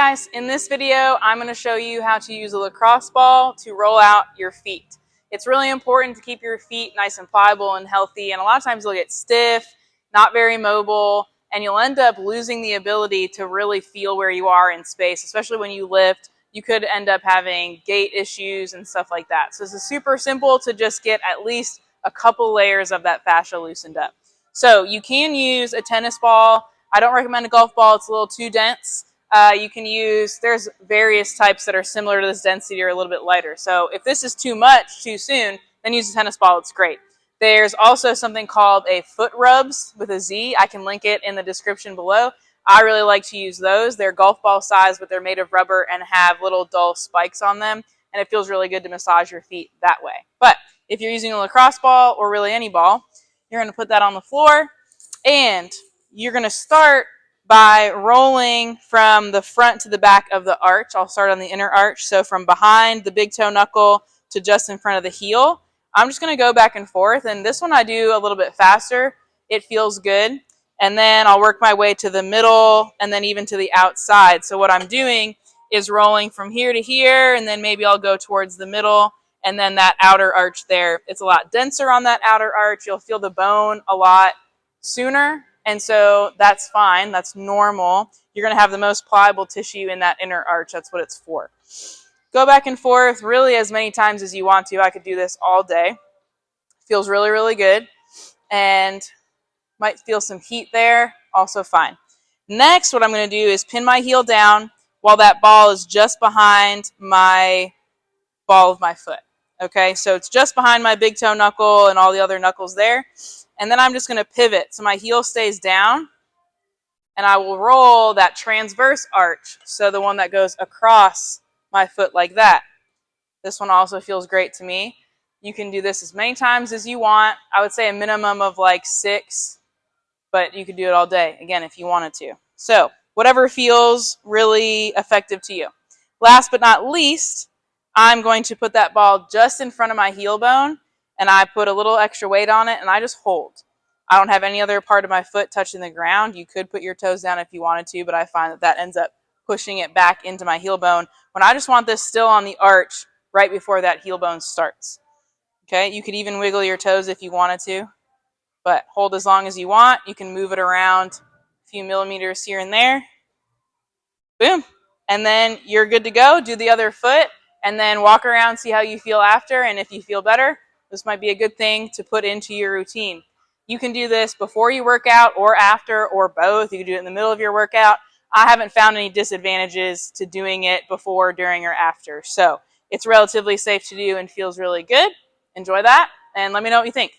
guys, in this video I'm going to show you how to use a lacrosse ball to roll out your feet. It's really important to keep your feet nice and pliable and healthy, and a lot of times they'll get stiff, not very mobile, and you'll end up losing the ability to really feel where you are in space, especially when you lift. You could end up having gait issues and stuff like that. So it's super simple to just get at least a couple layers of that fascia loosened up. So you can use a tennis ball. I don't recommend a golf ball. It's a little too dense. You can use, there's various types that are similar to this density or a little bit lighter. So if this is too much too soon, then use a tennis ball. It's great. There's also something called a foot rubs with a Z. I can link it in the description below. I really like to use those. They're golf ball size, but they're made of rubber and have little dull spikes on them. And it feels really good to massage your feet that way. But if you're using a lacrosse ball or really any ball, you're going to put that on the floor and you're going to start by rolling from the front to the back of the arch. I'll start on the inner arch. So from behind the big toe knuckle to just in front of the heel. I'm just going to go back and forth. And this one I do a little bit faster. It feels good. And then I'll work my way to the middle and then even to the outside. So what I'm doing is rolling from here to here, and then maybe I'll go towards the middle and then that outer arch there. It's a lot denser on that outer arch. You'll feel the bone a lot sooner. And so that's fine. That's normal. You're going to have the most pliable tissue in that inner arch. That's what it's for. Go back and forth really as many times as you want to. I could do this all day. Feels really, really good. And might feel some heat there. Also fine. Next, what I'm going to do is pin my heel down while that ball is just behind my ball of my foot. Okay, so it's just behind my big toe knuckle and all the other knuckles there. And then I'm just going to pivot. So my heel stays down. And I will roll that transverse arch. So the one that goes across my foot like that. This one also feels great to me. You can do this as many times as you want. I would say a minimum of like 6. But you could do it all day, again, if you wanted to. So whatever feels really effective to you. Last but not least, I'm going to put that ball just in front of my heel bone, and I put a little extra weight on it, and I just hold. I don't have any other part of my foot touching the ground. You could put your toes down if you wanted to, but I find that that ends up pushing it back into my heel bone when I just want this still on the arch right before that heel bone starts. Okay, you could even wiggle your toes if you wanted to, but hold as long as you want. You can move it around a few millimeters here and there. Boom. And then you're good to go. Do the other foot. And then walk around, see how you feel after, and if you feel better, this might be a good thing to put into your routine. You can do this before you work out or after or both. You can do it in the middle of your workout. I haven't found any disadvantages to doing it before, during, or after. So it's relatively safe to do and feels really good. Enjoy that, and let me know what you think.